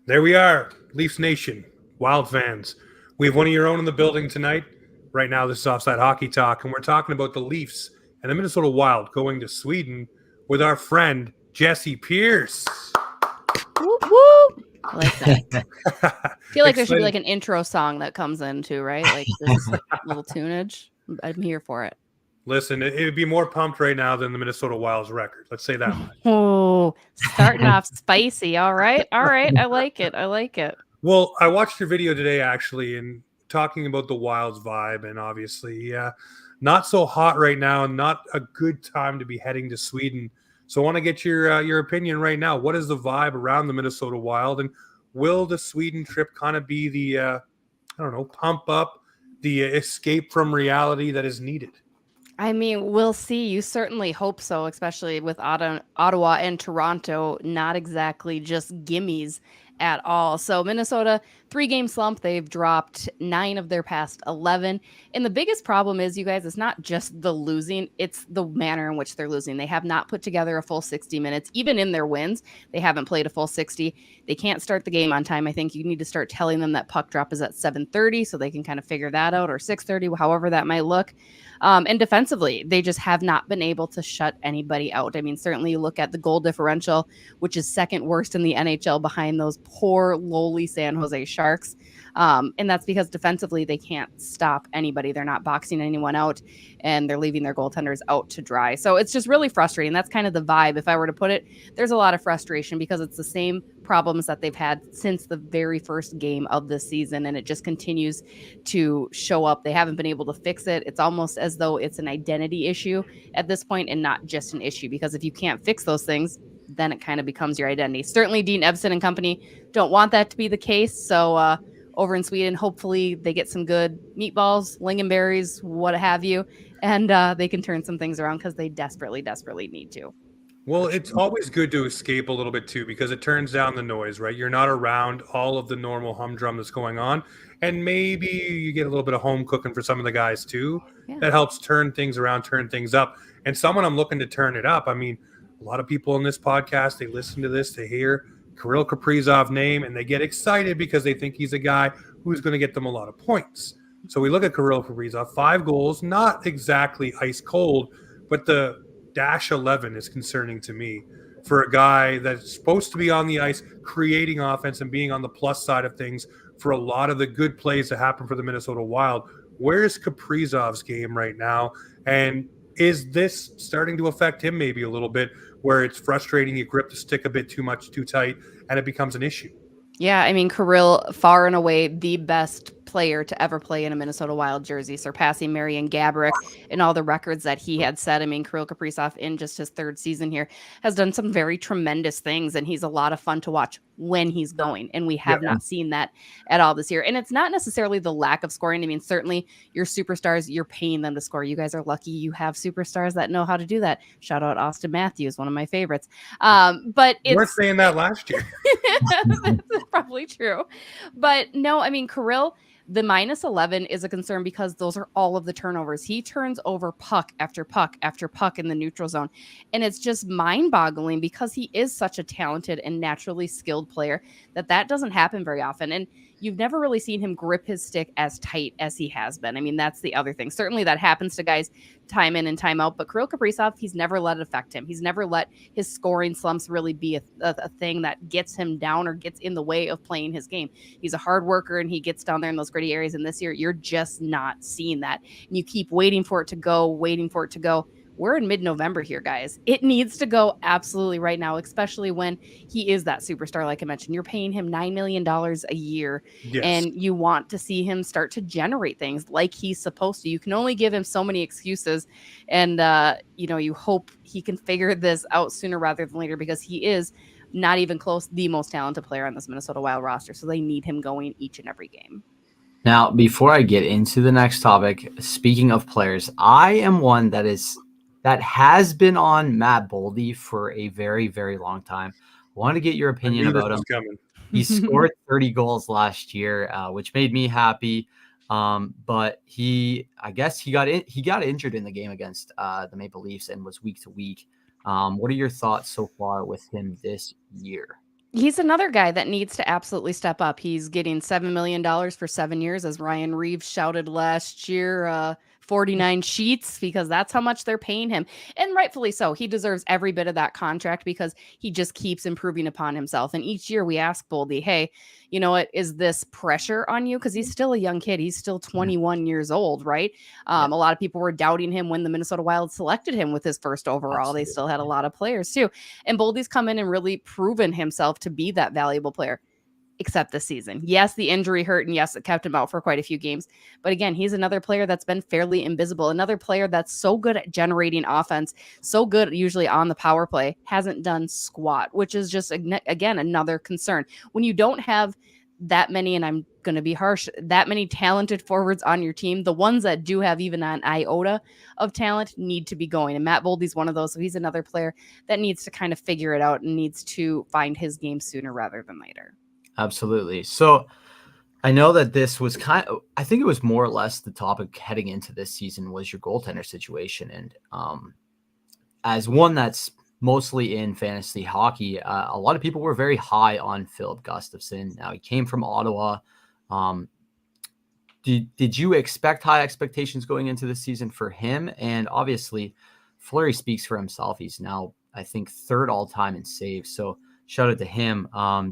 There we are, Leafs Nation, Wild fans. We have one of your own in the building tonight. Right now, this is Offside Hockey Talk, and we're talking about the Leafs and the Minnesota Wild going to Sweden with our friend Jessi Pierce. Whoop, whoop. I like that. I feel like there should be Explain- like an intro song that comes in too, right? Like this little tunage. I'm here for it. Listen, it would be more pumped right now than the Minnesota Wild's record. Let's say that much. Oh, starting off spicy. All right. All right. I like it. I like it. Well, I watched your video today, actually, and talking about the Wild's vibe, and obviously, not so hot right now, and not a good time to be heading to Sweden. So, I want to get your opinion right now. What is the vibe around the Minnesota Wild, and will the Sweden trip kind of be the, pump up, the escape from reality that is needed? I mean, we'll see. You certainly hope so, especially with Ottawa and Toronto, not exactly just gimmies at all. So, Minnesota, 3-game slump. They've dropped 9 of their past 11. And the biggest problem is, you guys, it's not just the losing, it's the manner in which they're losing. They have not put together a full 60 minutes. Even in their wins, they haven't played a full 60. They can't start the game on time. I think you need to start telling them that puck drop is at 7:30 so they can kind of figure that out, or 6:30, however that might look. And defensively, they just have not been able to shut anybody out. I mean, certainly you look at the goal differential, which is second worst in the NHL behind those poor, lowly San Jose Sharks. And that's because defensively, they can't stop anybody. They're not boxing anyone out, and they're leaving their goaltenders out to dry. So it's just really frustrating. That's kind of the vibe. If I were to put it, there's a lot of frustration because it's the same problems that they've had since the very first game of this season, and it just continues to show up. They haven't been able to fix it. It's almost as though it's an identity issue at this point and not just an issue, because if you can't fix those things, then it kind of becomes your identity. Certainly Dean Evason and company don't want that to be the case. So over in Sweden, hopefully they get some good meatballs, lingonberries, what have you, and they can turn some things around because they desperately, desperately need to. Well, it's always good to escape a little bit too, because it turns down the noise, right? You're not around all of the normal humdrum that's going on. And maybe you get a little bit of home cooking for some of the guys too. Yeah. That helps turn things around, turn things up. And someone I'm looking to turn it up. I mean, a lot of people in this podcast, they listen to this, they hear Kirill Kaprizov name, and they get excited because they think he's a guy who's going to get them a lot of points. So we look at Kirill Kaprizov, 5 goals, not exactly ice cold, but the -11 is concerning to me for a guy that's supposed to be on the ice creating offense and being on the plus side of things for a lot of the good plays that happen for the Minnesota Wild. Where's Kaprizov's game right now? And is this starting to affect him maybe a little bit, where it's frustrating, you grip the stick a bit too much, too tight, and it becomes an issue? Yeah, I mean, Kirill, far and away the best player to ever play in a Minnesota Wild jersey, surpassing Marian Gaborik and all the records that he had set. I mean, Kirill Kaprizov, in just his 3rd season here, has done some very tremendous things, and he's a lot of fun to watch when he's going. And we have not seen that at all this year. And it's not necessarily the lack of scoring. I mean, certainly your superstars, you're paying them to score. You guys are lucky you have superstars that know how to do that. Shout out Austin Matthews, one of my favorites. But it's... We're saying that last year. That's probably true. But no, I mean, Kirill, the -11 is a concern because those are all of the turnovers. He turns over puck after puck after puck in the neutral zone. And it's just mind-boggling because he is such a talented and naturally skilled player that doesn't happen very often. And you've never really seen him grip his stick as tight as he has been. I mean, that's the other thing. Certainly that happens to guys time in and time out, but Kirill Kaprizov, he's never let it affect him. He's never let his scoring slumps really be a thing that gets him down or gets in the way of playing his game. He's a hard worker and he gets down there in those gritty areas. And this year, you're just not seeing that. And you keep waiting for it to go, waiting for it to go. We're in mid-November here, guys. It needs to go absolutely right now, especially when he is that superstar. Like I mentioned, you're paying him $9 million a year, and you want to see him start to generate things like he's supposed to. You can only give him so many excuses, and you hope he can figure this out sooner rather than later, because he is not even close the most talented player on this Minnesota Wild roster. So they need him going each and every game. Now, before I get into the next topic, speaking of players, I am one that has been on Matt Boldy for a very, very long time. I want to get your opinion about him. He scored 30 goals last year, which made me happy. But I guess he got injured in the game against the Maple Leafs and was week to week. What are your thoughts so far with him this year? He's another guy that needs to absolutely step up. He's getting $7 million for 7 years, as Ryan Reeves shouted last year. 49 sheets, because that's how much they're paying him. And rightfully so. He deserves every bit of that contract because he just keeps improving upon himself. And each year we ask Boldy, hey, you know what? Is this pressure on you? Because he's still a young kid. He's still 21 years old, right? A lot of people were doubting him when the Minnesota Wild selected him with his first overall. Absolutely. They still had a lot of players too. And Boldy's come in and really proven himself to be that valuable player, except this season. Yes, the injury hurt, and yes, it kept him out for quite a few games. But again, he's another player that's been fairly invisible, another player that's so good at generating offense, so good usually on the power play, hasn't done squat, which is just, again, another concern. When you don't have that many, and I'm going to be harsh, that many talented forwards on your team, the ones that do have even an iota of talent need to be going. And Matt Boldy's one of those. So he's another player that needs to kind of figure it out and needs to find his game sooner rather than later. Absolutely. So I know that this was I think it was more or less the topic heading into this season was your goaltender situation. And as one that's mostly in fantasy hockey, a lot of people were very high on Philip Gustafsson. Now, he came from Ottawa. Did you expect high expectations going into the season for him? And obviously, Fleury speaks for himself. He's now, I think, third all-time in saves. So shout out to him.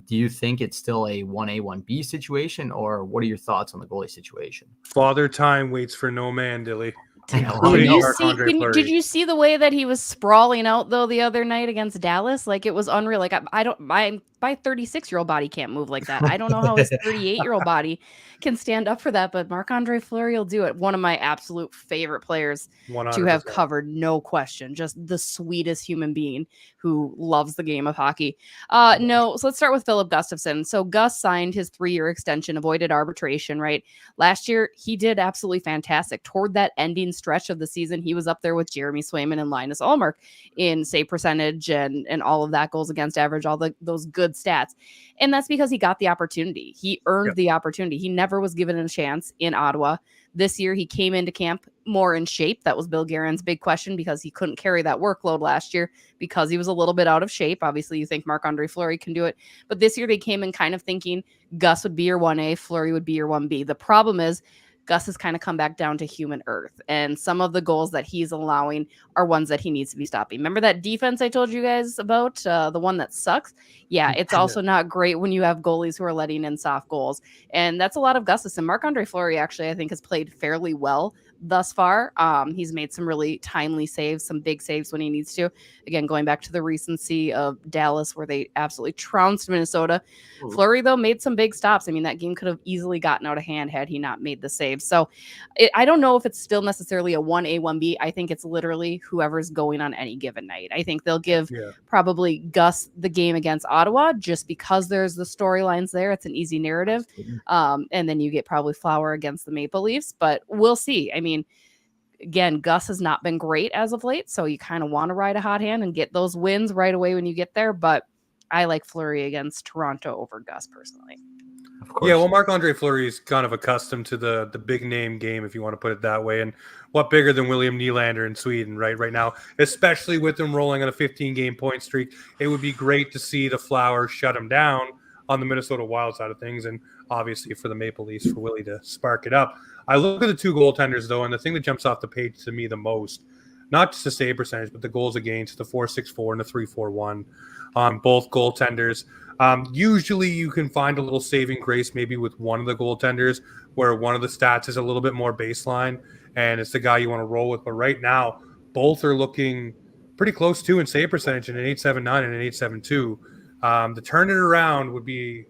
Do you think it's still a 1A, 1B situation, or what are your thoughts on the goalie situation? Father Time waits for no man, Dilly. Did you see the way that he was sprawling out though the other night against Dallas? Like, it was unreal. Like, my 36-year-old body can't move like that. I don't know how his 38-year-old body can stand up for that, but Marc-Andre Fleury will do it. One of my absolute favorite players 100%. To have covered, no question. Just the sweetest human being who loves the game of hockey. So let's start with Philip Gustafsson. So Gus signed his 3-year extension, avoided arbitration, right? Last year, he did absolutely fantastic. Toward that ending stretch of the season, he was up there with Jeremy Swayman and Linus Ullmark in save percentage and all of that, goals against average, all those good stats. And that's because he got the opportunity. He earned the opportunity. He never was given a chance in Ottawa. This year, he came into camp more in shape. That was Bill Guerin's big question because he couldn't carry that workload last year because he was a little bit out of shape. Obviously, you think Marc-Andre Fleury can do it. But this year, they came in kind of thinking Gus would be your 1A, Fleury would be your 1B. The problem is Gus has kind of come back down to human earth. And some of the goals that he's allowing are ones that he needs to be stopping. Remember that defense I told you guys about? The one that sucks? Yeah, it's also not great when you have goalies who are letting in soft goals. And that's a lot of Gustafsson. Marc-Andre Fleury actually, I think, has played fairly well thus far. He's made some really timely saves, some big saves when he needs to. Again, going back to the recency of Dallas where they absolutely trounced Minnesota. Fleury, though, made some big stops. I mean, that game could have easily gotten out of hand had he not made the save. So I don't know if it's still necessarily a 1A, 1B. I think it's literally whoever's going on any given night. I think they'll give probably Gus the game against Ottawa just because there's the storylines there. It's an easy narrative. And then you get probably Flower against the Maple Leafs, but we'll see. I mean, again, Gus has not been great as of late, so you kind of want to ride a hot hand and get those wins right away when you get there, but I like Fleury against Toronto over Gus personally. Of course. Yeah, well, Marc-Andre Fleury is kind of accustomed to the big name game, if you want to put it that way. And what bigger than William Nylander in Sweden right now, especially with them rolling on a 15-game point streak. It would be great to see the Flower shut him down on the Minnesota Wild side of things, and obviously for the Maple Leafs for Willie to spark it up. I look at the two goaltenders, though, and the thing that jumps off the page to me the most, not just the save percentage, but the goals against, the 4.64 and the 3.41 on both goaltenders. Usually you can find a little saving grace maybe with one of the goaltenders where one of the stats is a little bit more baseline and it's the guy you want to roll with. But right now, both are looking pretty close to in save percentage in an 8.79 and an 8.72. To turn it around would be,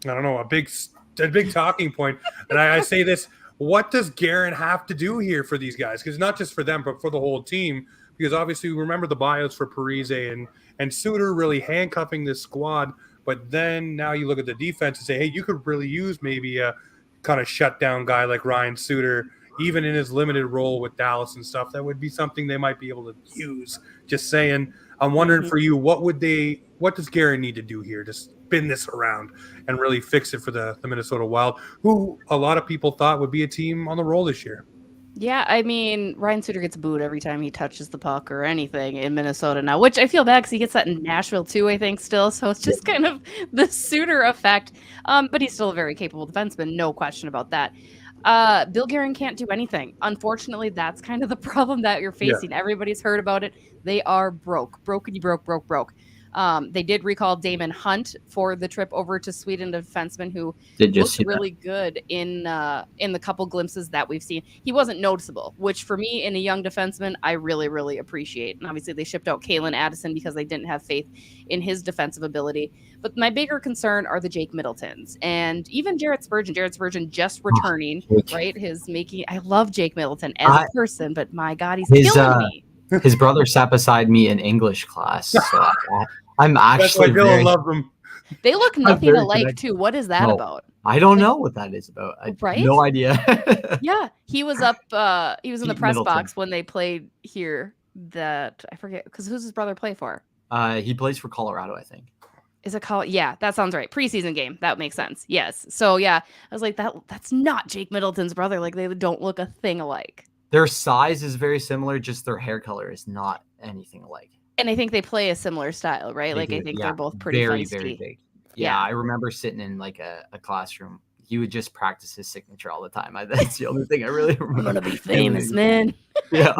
I don't know, a big talking point. And I say this, what does Guerin have to do here for these guys? Because not just for them, but for the whole team. Because obviously, remember the buyouts for Parise and Suter really handcuffing this squad. But then now you look at the defense and say, hey, you could really use maybe a kind of shutdown guy like Ryan Suter, even in his limited role with Dallas and stuff. That would be something they might be able to use. Just saying, I'm wondering for you, what does Guerin need to do here to spin this around and really fix it for the Minnesota Wild, who a lot of people thought would be a team on the roll this year? Yeah, I mean, Ryan Suter gets booed every time he touches the puck or anything in Minnesota now, which I feel bad because he gets that in Nashville too, I think, still. So it's just kind of the Suter effect. But he's still a very capable defenseman, no question about that. Bill Guerin can't do anything. Unfortunately, that's kind of the problem that you're Yeah. facing. Everybody's heard about it. They are broke. Brokety broke. They did recall Damon Hunt for the trip over to Sweden, the defenseman who Did just looked see really good in the couple glimpses that we've seen. He wasn't noticeable, which for me in a young defenseman, I really appreciate. And obviously they shipped out Kalen Addison because they didn't have faith in his defensive ability. But my bigger concern are the Jake Middletons and even Jared Spurgeon. Jared Spurgeon just returning, right? I love Jake Middleton as a person, but my God, he's killing me. His brother sat beside me in English class. So I'm That's why actually Dylan loved them. They look nothing very alike connected. too. What is that No, about? I don't know what that is about. I Right? have no idea. Yeah, he was up. He was in the Pete press Middleton. box when they played here. That I forget because who's his brother play for? He plays for Colorado, I think. Is it called? Yeah, that sounds right. Preseason game. That makes sense. Yes. So yeah, I was like That's not Jake Middleton's brother. Like they don't look a thing alike. Their size is very similar, just their hair color is not anything alike. And I think they play a similar style, right? I think they're both pretty very, feisty. very big. Yeah, I remember sitting in like a classroom. He would just practice his signature all the time. That's the only thing I really remember. I'm gonna be famous, man. Yeah.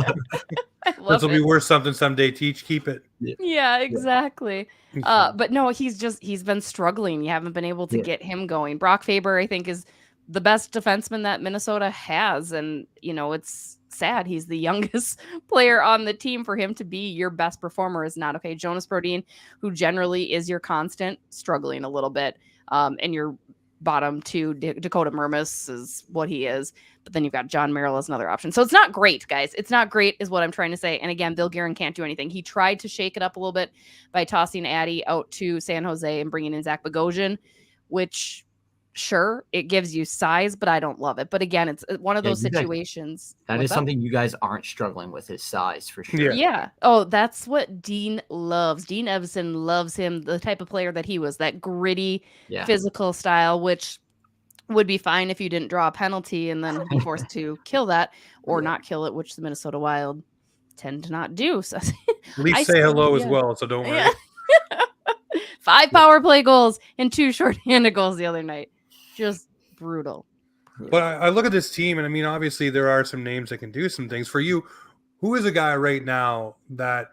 This will be worth something someday. Teach, keep it. Yeah, exactly. But no, he's been struggling. You haven't been able to get him going. Brock Faber, I think, is the best defenseman that Minnesota has, and it's sad. He's the youngest player on the team. For him to be your best performer is not okay. Jonas Brodin, who generally is your constant, struggling a little bit. And your bottom two, Dakota Mermis is what he is. But then you've got John Merrill as another option. So it's not great, guys. It's not great is what I'm trying to say. And again, Bill Guerin can't do anything. He tried to shake it up a little bit by tossing Addy out to San Jose and bringing in Zach Bogosian, which... Sure, it gives you size, but I don't love it. But again, it's one of those situations. That is something you guys aren't struggling with, his size, for sure. Yeah. Oh, that's what Dean loves. Dean Evison loves him, the type of player that he was, that gritty, physical style, which would be fine if you didn't draw a penalty and then be forced to kill that or not kill it, which the Minnesota Wild tend to not do. So at least say hello as well, so don't worry. 5 power play goals and 2 shorthanded goals the other night. Just brutal. But I look at this team, and I mean, obviously there are some names that can do some things. For you, who is a guy right now that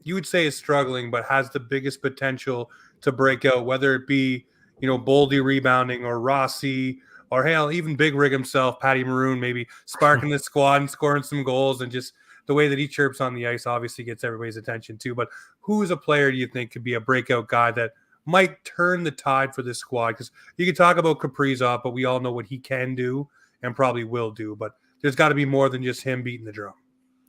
you would say is struggling but has the biggest potential to break out, whether it be, Boldy rebounding or Rossi or, hell, even Big Rig himself, Patty Maroon, maybe sparking the squad and scoring some goals, and just the way that he chirps on the ice obviously gets everybody's attention too. But who is a player do you think could be a breakout guy that might turn the tide for this squad? Because you can talk about Kaprizov, but we all know what he can do and probably will do. But there's got to be more than just him beating the drum.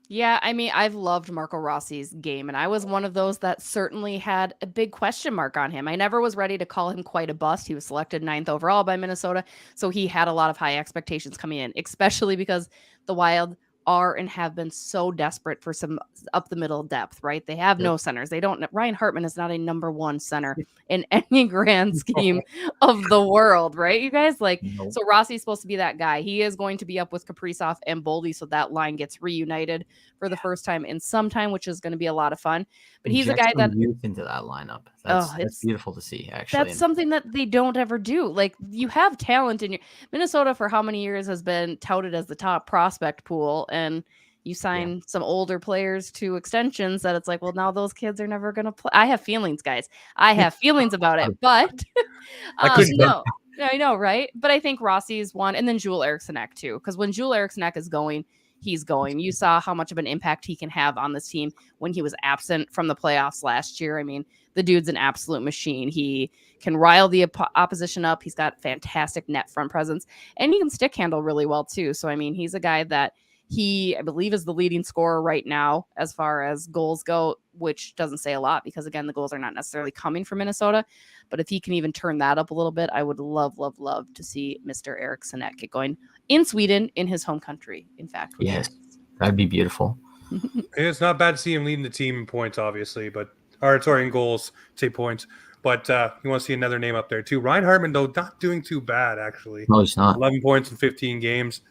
Yeah, I mean, I've loved Marco Rossi's game, and I was one of those that certainly had a big question mark on him. I never was ready to call him quite a bust. He was selected 9th overall by Minnesota, so he had a lot of high expectations coming in, especially because the Wild are and have been so desperate for some up the middle depth, right? They have no centers. Ryan Hartman is not a number 1 center in any grand scheme of the world, right? You guys so Rossi's supposed to be that guy. He is going to be up with Kaprizov and Boldy. So that line gets reunited for the first time in some time, which is going to be a lot of fun. But he's a guy that youth into that lineup. That's beautiful to see, actually. That's something that they don't ever do. Like, you have talent in your Minnesota for how many years has been touted as the top prospect pool, and you sign some older players to extensions that it's like, well, now those kids are never going to play. I have feelings, guys. I have feelings about it, but no, I know, right? But I think Rossi is one, and then Joel Eriksson too, because when Joel Eriksson is going, he's going. You saw how much of an impact he can have on this team when he was absent from the playoffs last year. I mean, the dude's an absolute machine. He can rile the opposition up. He's got fantastic net front presence, and he can stick handle really well too. So, I mean, he's a guy that I believe, is the leading scorer right now as far as goals go, which doesn't say a lot because, again, the goals are not necessarily coming from Minnesota. But if he can even turn that up a little bit, I would love to see Mr. Eriksson get going in Sweden, in his home country, in fact. Yes, that'd be beautiful. It's not bad to see him leading the team in points, obviously, in goals, say points. But you want to see another name up there, too. Ryan Hartman, though, not doing too bad, actually. No, he's not. 11 points in 15 games.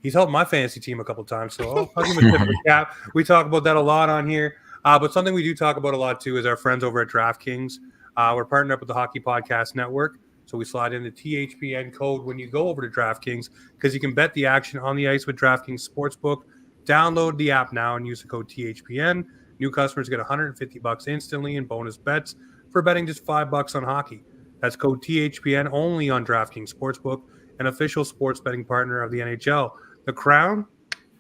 He's helped my fantasy team a couple times, so I'll give him a tip of the cap. We talk about that a lot on here. But something we do talk about a lot, too, is our friends over at DraftKings. We're partnered up with the Hockey Podcast Network, so we slide in the THPN code when you go over to DraftKings because you can bet the action on the ice with DraftKings Sportsbook. Download the app now and use the code THPN. New customers get $150 instantly in bonus bets for betting just $5 on hockey. That's code THPN only on DraftKings Sportsbook, an official sports betting partner of the NHL. The crown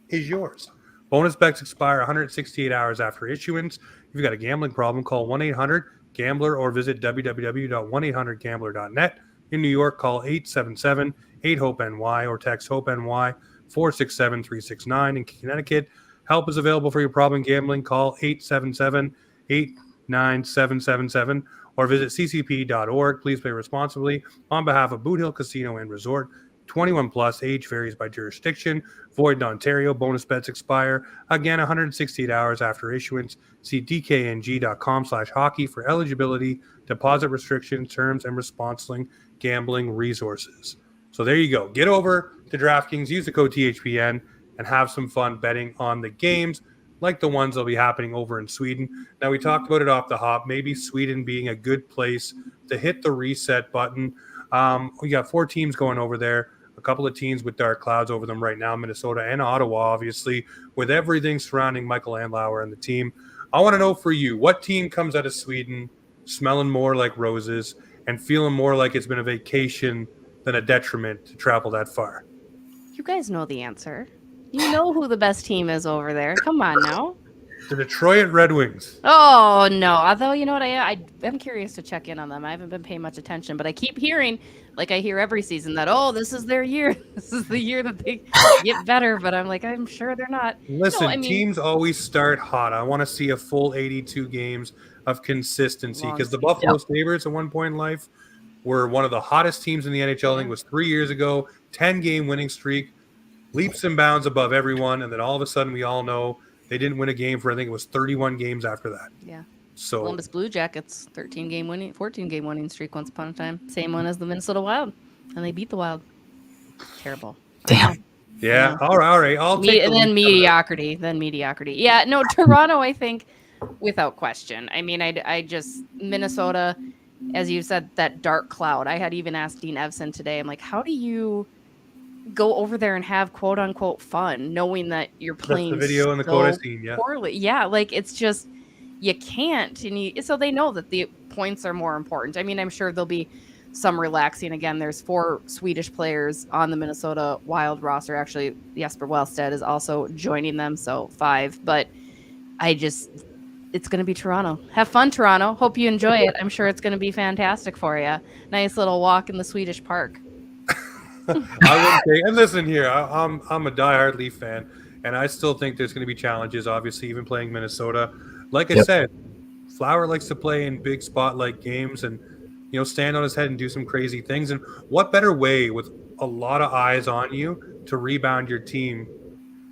is yours. Bonus bets expire 168 hours after issuance. If you've got a gambling problem, call 1-800-GAMBLER or visit www.1800gambler.net. In New York, call 877-8-HOPE-NY or text HOPE-NY 467-369. In Connecticut, help is available for your problem gambling. Call 877-897-777 or visit ccp.org. Please play responsibly on behalf of Boot Hill Casino and Resort. 21 plus, age varies by jurisdiction, void in Ontario. Bonus bets expire again 168 hours after issuance. See dkng.com/hockey for eligibility, deposit restrictions, terms, and responsible gambling resources. So there you go. Get over to DraftKings, use the code THPN, and have some fun betting on the games like the ones that'll be happening over in Sweden. Now, we talked about it off the hop, maybe Sweden being a good place to hit the reset button. We got 4 teams going over there, a couple of teams with dark clouds over them right now, Minnesota and Ottawa, obviously, with everything surrounding Michael Andlauer and the team. I want to know for you, what team comes out of Sweden smelling more like roses and feeling more like it's been a vacation than a detriment to travel that far? You guys know the answer. You know who the best team is over there. Come on now. The Detroit Red Wings. Oh, no. Although, you know what? I'm curious to check in on them. I haven't been paying much attention, but I keep hearing, like I hear every season, that, this is their year. This is the year that they get better. But I'm like, I'm sure they're not. Listen, teams always start hot. I want to see a full 82 games of consistency because the Buffalo Sabres at one point in life were one of the hottest teams in the NHL. I think it was 3 years ago, 10-game winning streak, leaps and bounds above everyone. And then all of a sudden we all know they didn't win a game for, I think it was 31 games after that. Yeah. So Columbus Blue Jackets, 14-game winning streak once upon a time. Same one as the Minnesota Wild. And they beat the Wild. Terrible. Damn. Yeah. All right. I'll take and then mediocrity. Yeah. No, Toronto, I think, without question. I mean, I just Minnesota, as you said, that dark cloud. I had even asked Dean Evson today. I'm like, how do you go over there and have quote unquote fun, knowing that you're playing the video and the quote I've seen, poorly? Yeah, like it's just you can't. So they know that the points are more important. I mean, I'm sure there'll be some relaxing. Again, there's 4 Swedish players on the Minnesota Wild roster. Actually, Jesper Wallstedt is also joining them, so 5. But it's going to be Toronto. Have fun, Toronto. Hope you enjoy it. I'm sure it's going to be fantastic for you. Nice little walk in the Swedish park. I would say, and listen here, I'm a diehard Leaf fan, and I still think there's going to be challenges. Obviously, even playing Minnesota, like I said, Flower likes to play in big spotlight games and stand on his head and do some crazy things. And what better way with a lot of eyes on you to rebound your team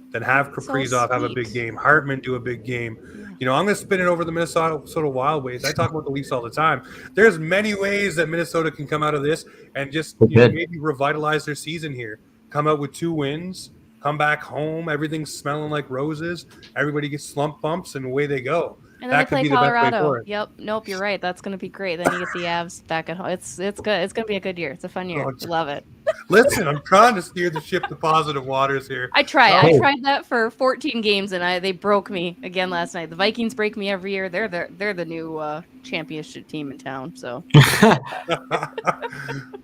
than have Kaprizov have a big game, Hartman do a big game. I'm going to spin it over the Minnesota Wild ways. I talk about the Leafs all the time. There's many ways that Minnesota can come out of this and just maybe revitalize their season here. Come out with 2 wins, come back home, everything's smelling like roses, everybody gets slump bumps, and away they go. And then they play Colorado. Yep. Nope, you're right. That's going to be great. Then you get the Avs back at home. It's good. It's going to be a good year. It's a fun year. Love it. Listen, I'm trying to steer the ship to positive waters here. I tried that for 14 games, and they broke me again last night. The Vikings break me every year. They're the new championship team in town. So,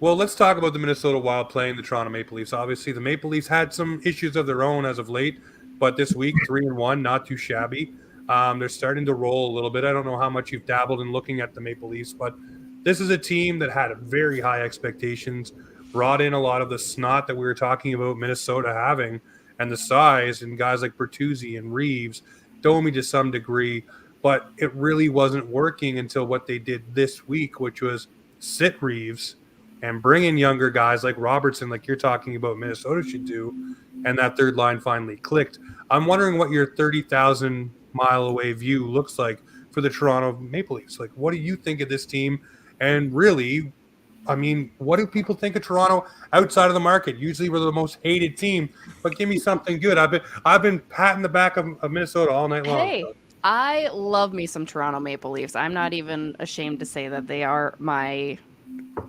well, let's talk about the Minnesota Wild playing the Toronto Maple Leafs. Obviously, the Maple Leafs had some issues of their own as of late, but this week 3-1, not too shabby. They're starting to roll a little bit. I don't know how much you've dabbled in looking at the Maple Leafs, but this is a team that had very high expectations, brought in a lot of the snot that we were talking about Minnesota having and the size, and guys like Bertuzzi and Reeves, Domi to some degree, but it really wasn't working until what they did this week, which was sit Reeves and bring in younger guys like Robertson, like you're talking about Minnesota should do, and that third line finally clicked. I'm wondering what your 30,000 mile away view looks like for the Toronto Maple Leafs. Like, what do you think of this team? And really, I mean, what do people think of Toronto outside of the market? Usually we're the most hated team, but give me something good. I've been patting the back of Minnesota all night long. Hey, I love me some Toronto Maple Leafs. I'm not even ashamed to say that they are my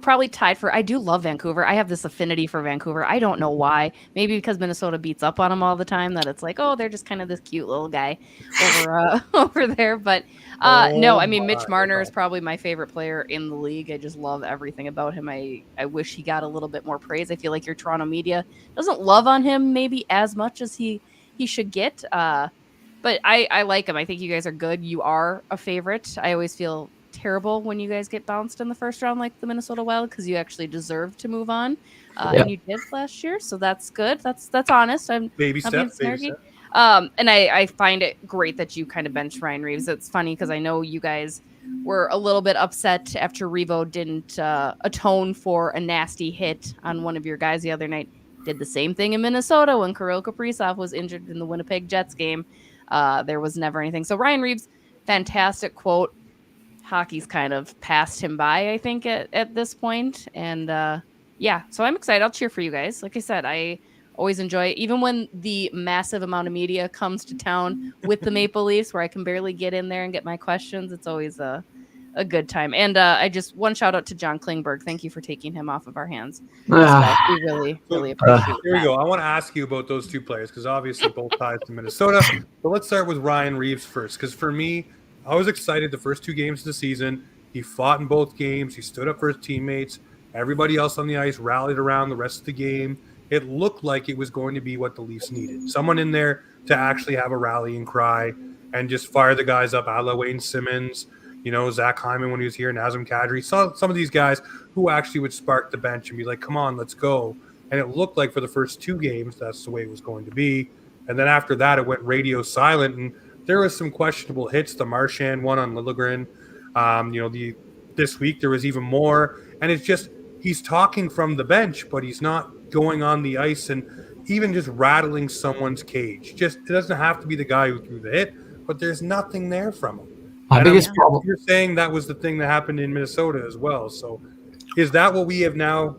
probably tied for. I do love Vancouver. I have this affinity for Vancouver. I don't know why. Maybe because Minnesota beats up on them all the time. That it's like, oh, they're just kind of this cute little guy over over there. But no, Oh I mean my! Mitch Marner is probably my favorite player in the league. I just love everything about him. I wish he got a little bit more praise. I feel like your Toronto media doesn't love on him maybe as much as he should get. But I like him. I think you guys are good. You are a favorite. I always feel terrible when you guys get bounced in the first round like the Minnesota Wild because you actually deserve to move on. Yeah. And you did last year, so that's good. That's honest. I'm Baby not being step, baby snarky. step. And I find it great that you kind of bench Ryan Reeves. It's funny because I know you guys were a little bit upset after Revo didn't atone for a nasty hit on one of your guys the other night. Did the same thing in Minnesota when Kirill Kaprizov was injured in the Winnipeg Jets game. There was never anything. So Ryan Reeves, fantastic quote. Hockey's kind of passed him by, I think, at this point. And yeah, so I'm excited. I'll cheer for you guys. Like I said, I always enjoy it. Even when the massive amount of media comes to town with the Maple Leafs, where I can barely get in there and get my questions, it's always a good time. And I just one shout out to John Klingberg. Thank you for taking him off of our hands as well. We really appreciate Here we that. go. I want to ask you about those two players because obviously both ties to Minnesota. But let's start with Ryan Reeves first because for me, I was excited the first two games of the season. He fought in both games. He stood up for his teammates. Everybody else on the ice rallied around the rest of the game. It looked like it was going to be what the Leafs needed. Someone in there to actually have a rallying cry and just fire the guys up, a la Wayne Simmons, Zach Hyman when he was here, Nazem Kadri. Some of these guys who actually would spark the bench and be like, come on, let's go. And it looked like for the first two games, that's the way it was going to be. And then after that, it went radio silent. And there was some questionable hits. The Marchand one on Liljegren. This week there was even more. And it's just he's talking from the bench, but he's not going on the ice and even just rattling someone's cage. Just it doesn't have to be the guy who threw the hit, but there's nothing there from him. My biggest problem. You're saying that was the thing that happened in Minnesota as well. So is that what we have now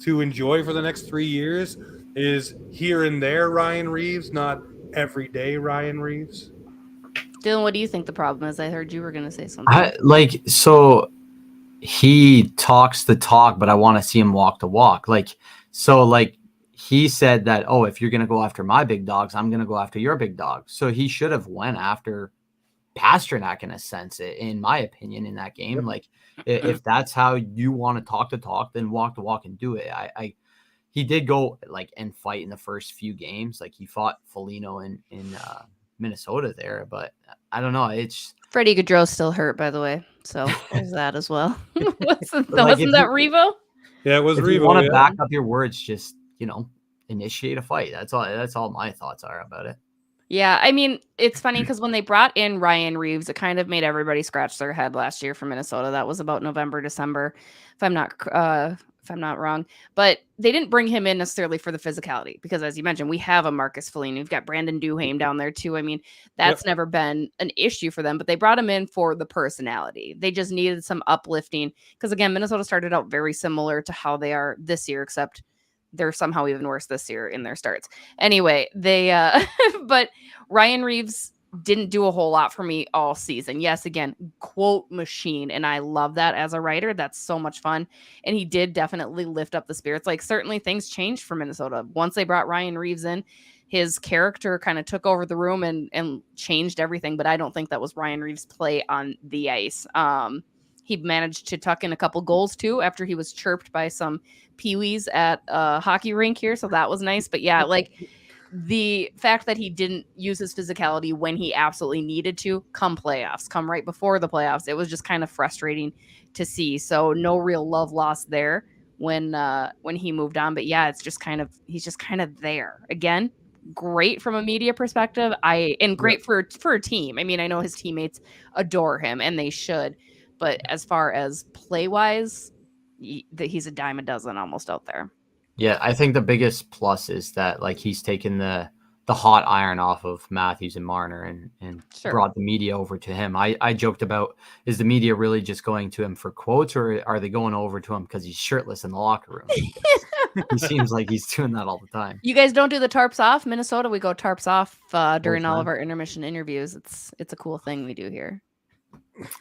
to enjoy for the next 3 years? Is here and there Ryan Reeves, not everyday Ryan Reeves? Dylan, what do you think the problem is? I heard you were going to say something. So he talks the talk, but I want to see him walk the walk. He said that, oh, if you're going to go after my big dogs, I'm going to go after your big dog. So he should have went after Pasternak in a sense, in my opinion, in that game. Like if that's how you want to talk the talk, then walk the walk and do it. He did go and fight in the first few games. Like he fought Foligno in Minnesota there, but I don't know. It's Freddie Gaudreau's still hurt, by the way. So there's that as well. wasn't Like, that Revo? Yeah, it was if Revo. you want to back up your words, just initiate a fight. That's all my thoughts are about it. Yeah, I mean, it's funny because when they brought in Ryan Reeves, it kind of made everybody scratch their head last year for Minnesota. That was about November, December, if I'm not wrong. But they didn't bring him in necessarily for the physicality because, as you mentioned, we have a Marcus Foligno. We've got Brandon Duhaime down there too. I mean, that's never been an issue for them. But they brought him in for the personality. They just needed some uplifting because, again, Minnesota started out very similar to how they are this year, except they're somehow even worse this year in their starts. Anyway, but Ryan Reeves didn't do a whole lot for me all season. Yes, again, quote machine. And I love that as a writer. That's so much fun. And he did definitely lift up the spirits. Like certainly things changed for Minnesota. Once they brought Ryan Reeves in, his character kind of took over the room and changed everything. But I don't think that was Ryan Reeves' play on the ice. He managed to tuck in a couple goals too after he was chirped by some peewees at a hockey rink here. So that was nice. But yeah, the fact that he didn't use his physicality when he absolutely needed to come right before the playoffs, it was just kind of frustrating to see. So no real love lost there when he moved on. But yeah, he's just kind of there again. Great from a media perspective. Great for a team. I mean, I know his teammates adore him and they should. But as far as play-wise, he's a dime a dozen almost out there. Yeah, I think the biggest plus is that he's taken the the hot iron off of Matthews and Marner and Sure. brought the media over to him. I joked about, is the media really just going to him for quotes, or are they going over to him because he's shirtless in the locker room? He seems like he's doing that all the time. You guys don't do the tarps off? Minnesota, we go tarps off during all time. of our intermission interviews. It's a cool thing we do here.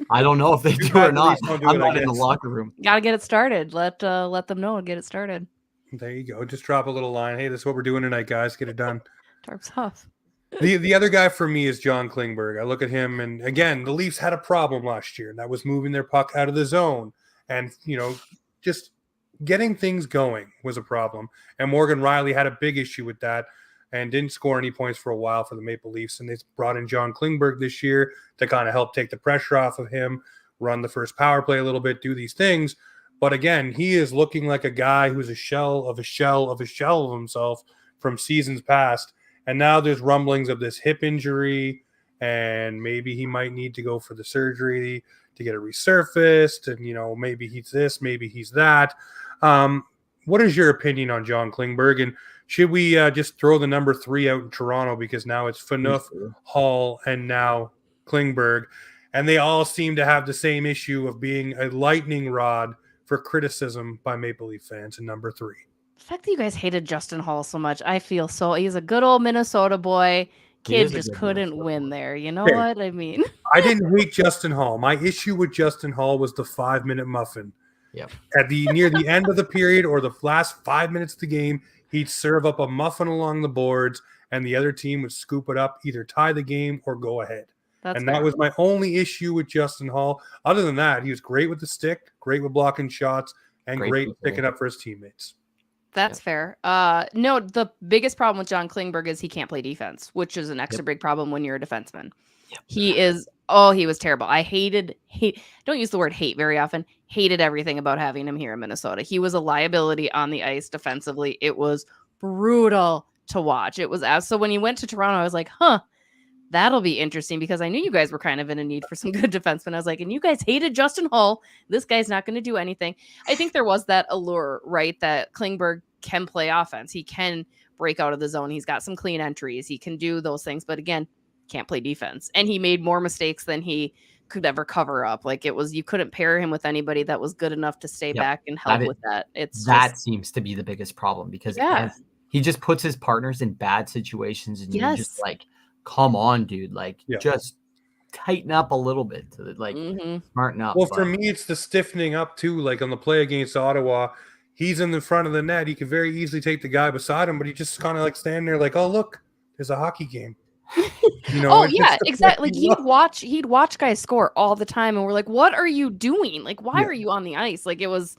I don't know if they do or not. Don't do I'm it, I not in the guess. locker room. Got to get it started. Let them know and get it started. There you go. Just drop a little line. Hey, this is what we're doing tonight, guys. Get it done. Tarps off. The other guy for me is John Klingberg. I look at him, and again, the Leafs had a problem last year, and that was moving their puck out of the zone. And, just getting things going was a problem. And Morgan Riley had a big issue with that and didn't score any points for a while for the Maple Leafs. And they brought in John Klingberg this year to kind of help take the pressure off of him, run the first power play a little bit, do these things. But again, he is looking like a guy who's a shell of a shell of a shell of himself from seasons past. And now there's rumblings of this hip injury, and maybe he might need to go for the surgery to get it resurfaced. And, maybe he's this, maybe he's that. What is your opinion on John Klingberg? And should we just throw the number 3 out in Toronto because now it's Phaneuf, Hall, and now Klingberg? And they all seem to have the same issue of being a lightning rod for criticism by Maple Leaf fans in number 3. The fact that you guys hated Justin Hall so much, I feel so. He's a good old Minnesota boy. Kid just couldn't win there. You know what I mean? I didn't hate Justin Hall. My issue with Justin Hall was the 5-minute muffin. Yep. Near the end of the period or the last 5 minutes of the game, he'd serve up a muffin along the boards, and the other team would scoop it up, either tie the game or go ahead. That was my only issue with Justin Hall. Other than that, he was great with the stick, great with blocking shots, and great picking up for his teammates. That's fair. No, the biggest problem with John Klingberg is he can't play defense, which is an extra big problem when you're a defenseman. Yep. He was terrible. I don't use the word hate very often. Hated everything about having him here in Minnesota. He was a liability on the ice defensively. It was brutal to watch. So when he went to Toronto, I was like, that'll be interesting, because I knew you guys were kind of in a need for some good defensemen. I was like, and you guys hated Justin Hall. This guy's not going to do anything. I think there was that allure, right? That Klingberg can play offense. He can break out of the zone. He's got some clean entries. He can do those things, but again, can't play defense. And he made more mistakes than he could ever cover up. Like, you couldn't pair him with anybody that was good enough to stay back and help with that. Seems to be the biggest problem, because he just puts his partners in bad situations, and you're just like, come on, dude, just tighten up a little bit to smarten up. Well, for me, it's the stiffening up too. Like on the play against Ottawa, he's in the front of the net. He could very easily take the guy beside him, but he just kind of like standing there like, oh, look, there's a hockey game. Exactly. Like he'd watch guys score all the time, and we're like, what are you doing? Like, why are you on the ice? Like, it was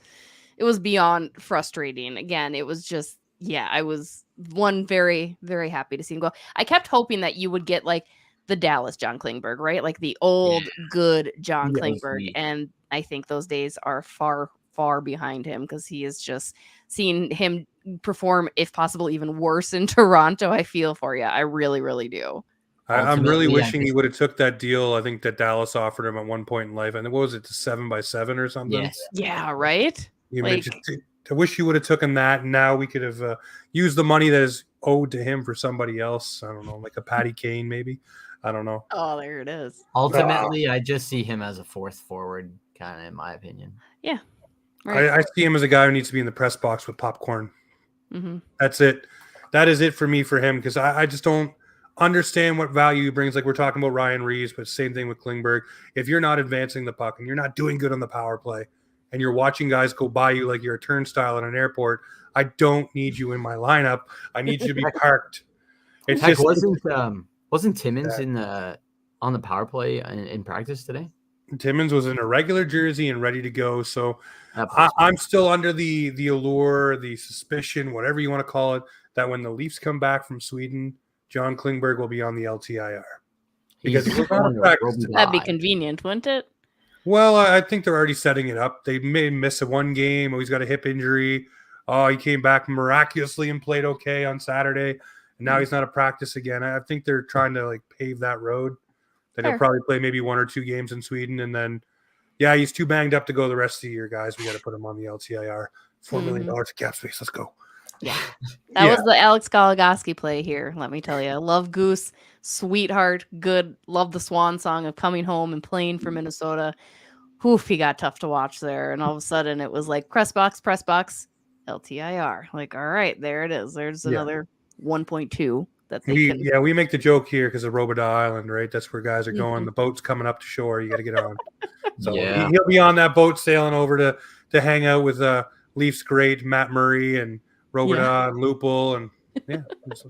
beyond frustrating. Again, it was just, I was very, very happy to see him go. I kept hoping that you would get like the Dallas John Klingberg, right? Like the old good John Klingberg. And I think those days are far, far behind him, because he is just seeing him perform, if possible, even worse in Toronto. I feel for you. I really, really do. I'm really wishing he would have took that deal. I think that Dallas offered him at one point in life. And what was it, the 7x7 or something? Yes. Yeah, right? I wish you would have taken that. And now we could have used the money that is owed to him for somebody else. I don't know, like a Patty Kane, maybe. I don't know. Oh, there it is. Ultimately, I just see him as a fourth forward, kind of, in my opinion. Yeah. Right. I see him as a guy who needs to be in the press box with popcorn. Mm-hmm. That's it. That is it for me for him, because I just don't understand what value he brings. Like we're talking about Ryan Reeves, but same thing with Klingberg. If you're not advancing the puck and you're not doing good on the power play, and you're watching guys go by you like you're a turnstile at an airport, I don't need you in my lineup. I need you to be parked. It's just wasn't Timmins on the power play in practice today? Timmins was in a regular jersey and ready to go. So I'm still under the allure, the suspicion, whatever you want to call it, that when the Leafs come back from Sweden, John Klingberg will be on the LTIR. Because that'd be convenient, wouldn't it? Well, I think they're already setting it up. They may miss one game. Oh, he's got a hip injury. Oh, he came back miraculously and played okay on Saturday. And now he's not at practice again. I think they're trying to pave that road. Then he'll probably play maybe 1 or 2 games in Sweden. And then, he's too banged up to go the rest of the year, guys. We got to put him on the LTIR. $4 million cap space. Let's go. Yeah. That was the Alex Goligoski play here, let me tell you. Love Goose, sweetheart, good. Love the swan song of coming home and playing for Minnesota. Oof, he got tough to watch there. And all of a sudden it was like press box, LTIR. Like, all right, there it is. There's another 1.2 that they can. We make the joke here because of Robidas Island, right? That's where guys are going. The boat's coming up to shore. You got to get on. So he'll be on that boat sailing over to hang out with Leafs great Matt Murray and Robidas and Lupul, and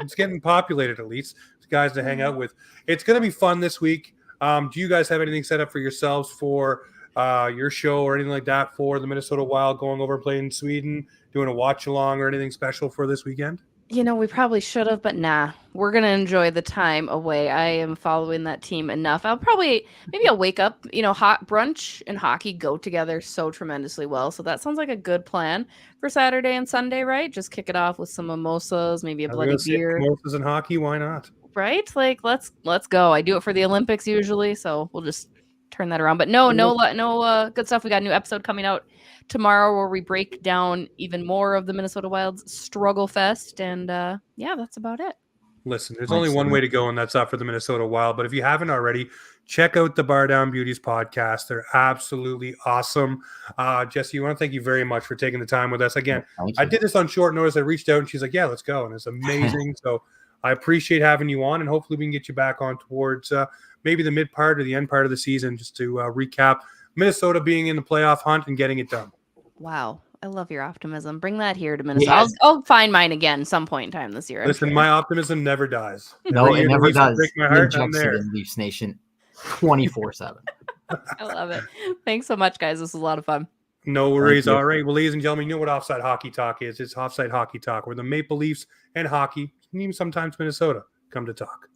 it's getting populated at least. It's guys to hang out with. It's going to be fun this week. Do you guys have anything set up for yourselves for your show or anything like that for the Minnesota Wild going over and playing in Sweden, doing a watch along or anything special for this weekend? We probably should have, but nah. We're going to enjoy the time away. I am following that team enough. I'll wake up, hot brunch and hockey go together so tremendously well. So that sounds like a good plan for Saturday and Sunday, right? Just kick it off with some mimosas, maybe a bloody beer. Mimosas and hockey, why not? Right? Like, let's go. I do it for the Olympics usually, so we'll just turn that around. But no good stuff. We got a new episode coming out tomorrow where we break down even more of the Minnesota Wild's struggle fest, and that's about it. Listen, there's only one way to go, and that's up for the Minnesota Wild. But if you haven't already, check out the Bar Down Beauties podcast. They're absolutely awesome. Jessi, I want to thank you very much for taking the time with us. Again, I did this on short notice. I reached out, and she's like, yeah, let's go. And it's amazing. So I appreciate having you on, and hopefully we can get you back on towards maybe the mid part or the end part of the season just to recap Minnesota being in the playoff hunt and getting it done. Wow. I love your optimism. Bring that here to Minnesota. Yes. I'll find mine again some point in time this year. Listen, my optimism never dies. No, it never does. Break my heart. I'm there. Leafs Nation 24/7. I love it. Thanks so much, guys. This was a lot of fun. No worries. All right. Well, ladies and gentlemen, you know what Offside Hockey Talk is. It's Offside Hockey Talk, where the Maple Leafs and hockey, and even sometimes Minnesota, come to talk.